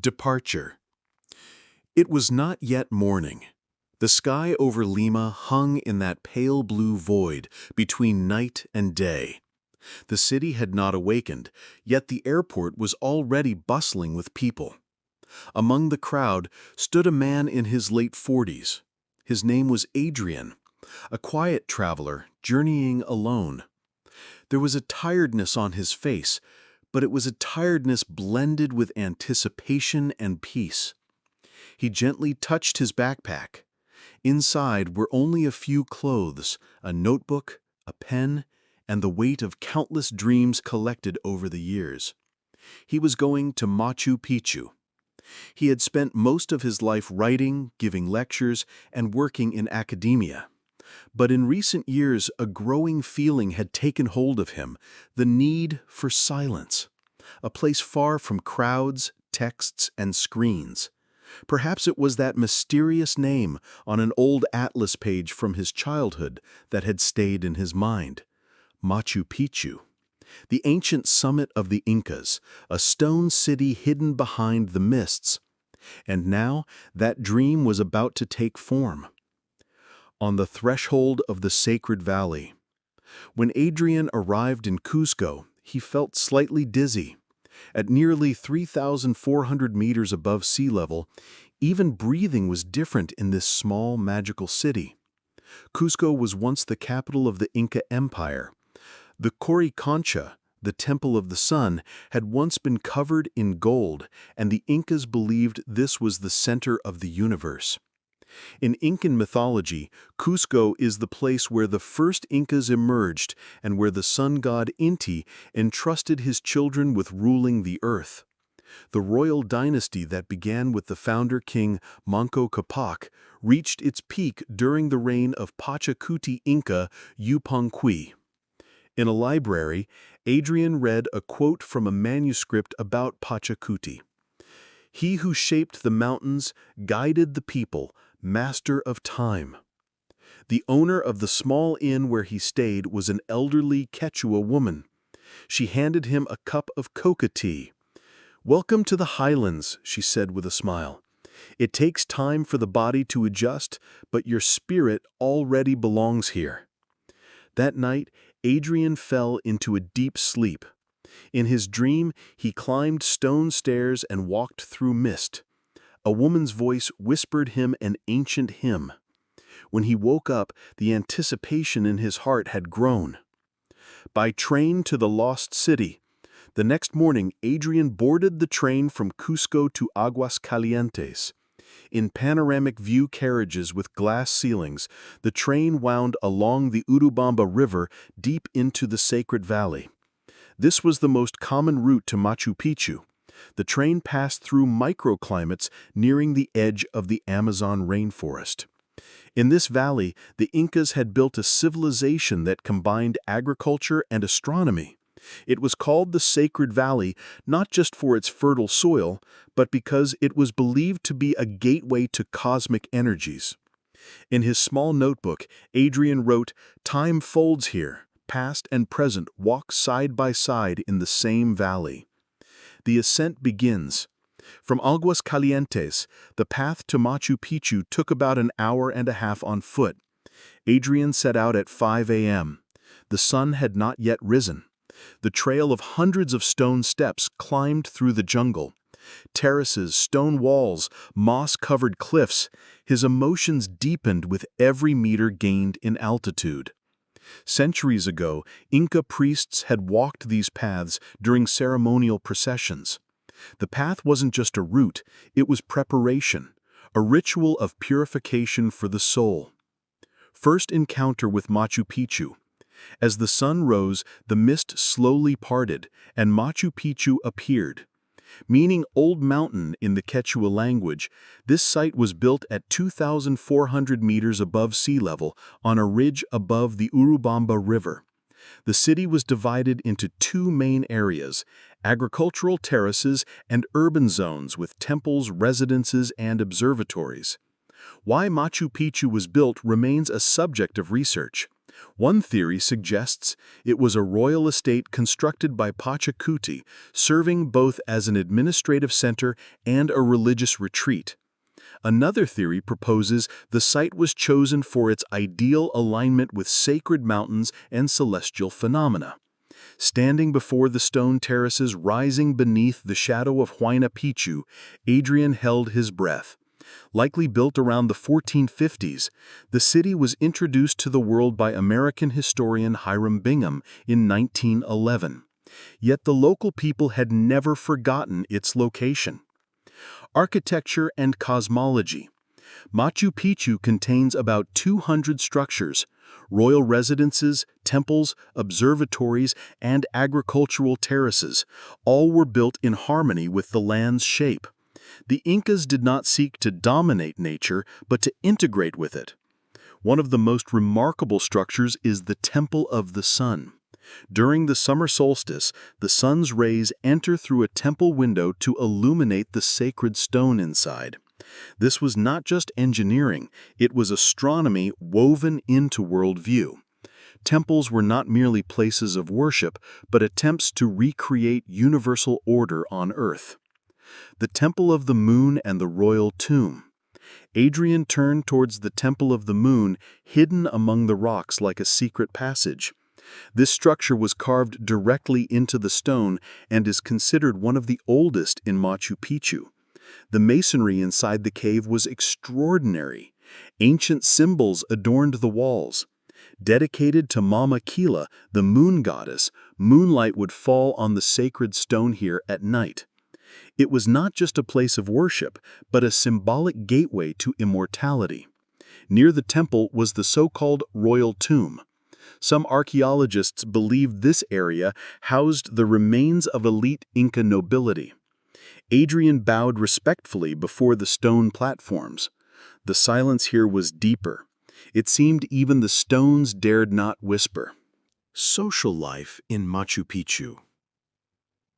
Departure. It was not yet morning. The sky over Lima hung in that pale blue void between night and day. The city had not awakened, yet the airport was already bustling with people. Among the crowd stood a man in his late 40s. His name was Adrian, a quiet traveler journeying alone. There was a tiredness on his face, but it was a tiredness blended with anticipation and peace. He gently touched his backpack. Inside were only a few clothes, a notebook, a pen, and the weight of countless dreams collected over the years. He was going to Machu Picchu. He had spent most of his life writing, giving lectures, and working in academia. But in recent years, a growing feeling had taken hold of him, the need for silence, a place far from crowds, texts, and screens. Perhaps it was that mysterious name on an old atlas page from his childhood that had stayed in his mind. Machu Picchu, the ancient summit of the Incas, a stone city hidden behind the mists. And now that dream was about to take form. On the threshold of the sacred valley. When Adrian arrived in Cusco, he felt slightly dizzy. At nearly 3,400 meters above sea level, even breathing was different in this small, magical city. Cusco was once the capital of the Inca Empire. The Coricancha, the Temple of the Sun, had once been covered in gold, and the Incas believed this was the center of the universe. In Incan mythology, Cusco is the place where the first Incas emerged and where the sun god Inti entrusted his children with ruling the earth. The royal dynasty that began with the founder king Manco Capac reached its peak during the reign of Pachacuti Inca Yupanqui. In a library, Adrian read a quote from a manuscript about Pachacuti. "He who shaped the mountains, guided the people, master of time." The owner of the small inn where he stayed was an elderly Quechua woman. She handed him a cup of coca tea. "Welcome to the highlands," she said with a smile. "It takes time for the body to adjust, but your spirit already belongs here." That night, Adrian fell into a deep sleep. In his dream, he climbed stone stairs and walked through mist. A woman's voice whispered him an ancient hymn. When he woke up, the anticipation in his heart had grown. By train to the lost city. The next morning, Adrian boarded the train from Cusco to Aguascalientes. In panoramic view carriages with glass ceilings, the train wound along the Urubamba River deep into the sacred valley. This was the most common route to Machu Picchu. The train passed through microclimates nearing the edge of the Amazon rainforest. In this valley, the Incas had built a civilization that combined agriculture and astronomy. It was called the Sacred Valley not just for its fertile soil, but because it was believed to be a gateway to cosmic energies. In his small notebook, Adrian wrote, "Time folds here. Past and present walk side by side in the same valley." The ascent begins. From Aguascalientes, the path to Machu Picchu took about an hour and a half on foot. Adrian set out at 5 a.m. The sun had not yet risen. The trail of hundreds of stone steps climbed through the jungle. Terraces, stone walls, moss-covered cliffs. His emotions deepened with every meter gained in altitude. Centuries ago, Inca priests had walked these paths during ceremonial processions. The path wasn't just a route, it was preparation, a ritual of purification for the soul. First encounter with Machu Picchu. As the sun rose, the mist slowly parted, and Machu Picchu appeared. Meaning Old Mountain in the Quechua language, this site was built at 2,400 meters above sea level on a ridge above the Urubamba River. The city was divided into two main areas, agricultural terraces and urban zones with temples, residences, and observatories. Why Machu Picchu was built remains a subject of research. One theory suggests it was a royal estate constructed by Pachacuti, serving both as an administrative center and a religious retreat. Another theory proposes the site was chosen for its ideal alignment with sacred mountains and celestial phenomena. Standing before the stone terraces rising beneath the shadow of Huayna Picchu, Adrian held his breath. Likely built around the 1450s, the city was introduced to the world by American historian Hiram Bingham in 1911. Yet the local people had never forgotten its location. Architecture and cosmology. Machu Picchu contains about 200 structures, royal residences, temples, observatories, and agricultural terraces. All were built in harmony with the land's shape. The Incas did not seek to dominate nature, but to integrate with it. One of the most remarkable structures is the Temple of the Sun. During the summer solstice, the sun's rays enter through a temple window to illuminate the sacred stone inside. This was not just engineering, it was astronomy woven into worldview. Temples were not merely places of worship, but attempts to recreate universal order on Earth. The Temple of the Moon and the Royal Tomb. Adrian turned towards the Temple of the Moon, hidden among the rocks like a secret passage. This structure was carved directly into the stone and is considered one of the oldest in Machu Picchu. The masonry inside the cave was extraordinary. Ancient symbols adorned the walls. Dedicated to Mama Kila, the moon goddess, moonlight would fall on the sacred stone here at night. It was not just a place of worship, but a symbolic gateway to immortality. Near the temple was the so-called Royal Tomb. Some archaeologists believe this area housed the remains of elite Inca nobility. Adrian bowed respectfully before the stone platforms. The silence here was deeper. It seemed even the stones dared not whisper. Social life in Machu Picchu.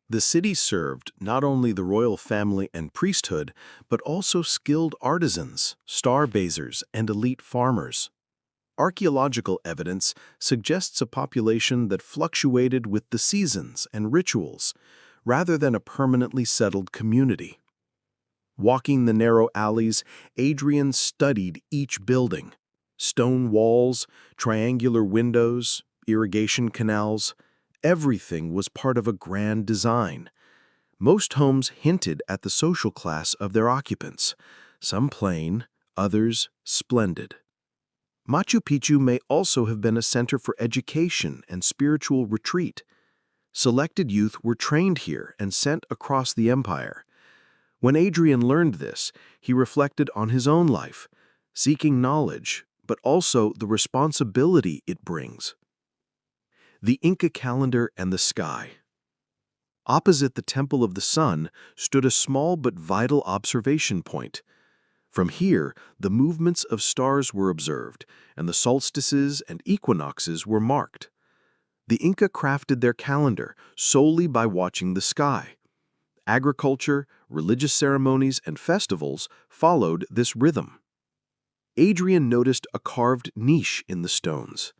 The city served not only the royal family and priesthood, but also skilled artisans, starbazers, and elite farmers. Archaeological evidence suggests a population that fluctuated with the seasons and rituals, rather than a permanently settled community. Walking the narrow alleys, Adrian studied each building. Stone walls, triangular windows, irrigation canals, everything was part of a grand design. Most homes hinted at the social class of their occupants, some plain, others splendid. Machu Picchu may also have been a center for education and spiritual retreat. Selected youth were trained here and sent across the empire. When Adrian learned this, he reflected on his own life, seeking knowledge, but also the responsibility it brings. The Inca calendar and the sky. Opposite the Temple of the Sun stood a small but vital observation point. From here, the movements of stars were observed, and the solstices and equinoxes were marked. The Inca crafted their calendar solely by watching the sky. Agriculture, religious ceremonies, and festivals followed this rhythm. Adrian noticed a carved niche in the stones.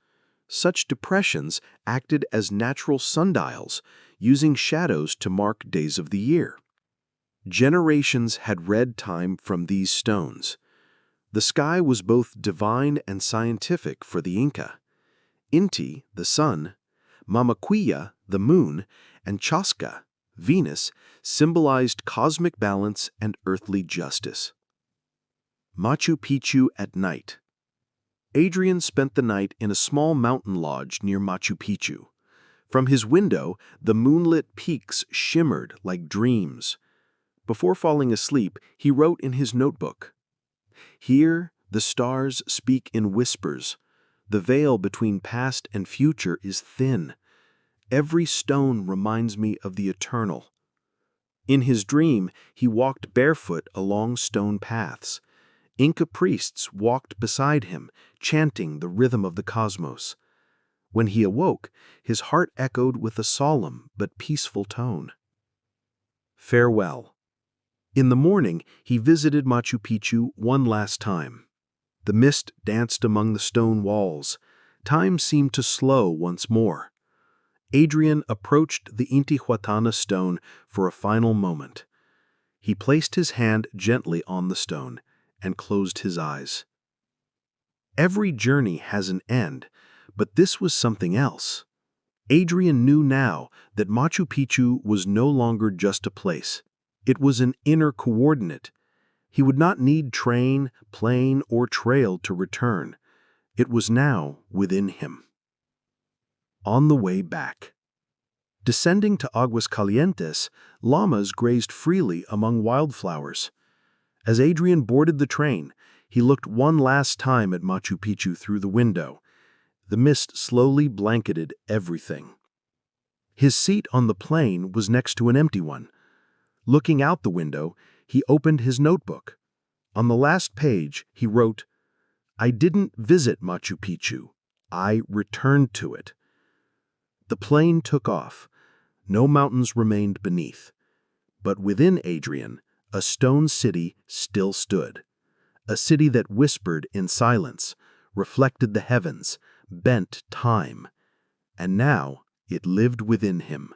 Such depressions acted as natural sundials, using shadows to mark days of the year. Generations had read time from these stones. The sky was both divine and scientific for the Inca. Inti, the sun, Mamaquilla, the moon, and Chasca, Venus, symbolized cosmic balance and earthly justice. Machu Picchu at night. Adrian spent the night in a small mountain lodge near Machu Picchu. From his window, the moonlit peaks shimmered like dreams. Before falling asleep, he wrote in his notebook, "Here, the stars speak in whispers. The veil between past and future is thin. Every stone reminds me of the eternal." In his dream, he walked barefoot along stone paths. Inca priests walked beside him, chanting the rhythm of the cosmos. When he awoke, his heart echoed with a solemn but peaceful tone. Farewell. In the morning, he visited Machu Picchu one last time. The mist danced among the stone walls. Time seemed to slow once more. Adrian approached the Intihuatana stone for a final moment. He placed his hand gently on the stone and closed his eyes. Every journey has an end, but this was something else. Adrian knew now that Machu Picchu was no longer just a place. It was an inner coordinate. He would not need train, plane, or trail to return. It was now within him. On the way back. Descending to Aguas Calientes, llamas grazed freely among wildflowers. As Adrian boarded the train, he looked one last time at Machu Picchu through the window. The mist slowly blanketed everything. His seat on the plane was next to an empty one. Looking out the window, he opened his notebook. On the last page, he wrote, "I didn't visit Machu Picchu. I returned to it." The plane took off. No mountains remained beneath. But within Adrian, a stone city still stood. A city that whispered in silence, reflected the heavens, bent time. And now it lived within him.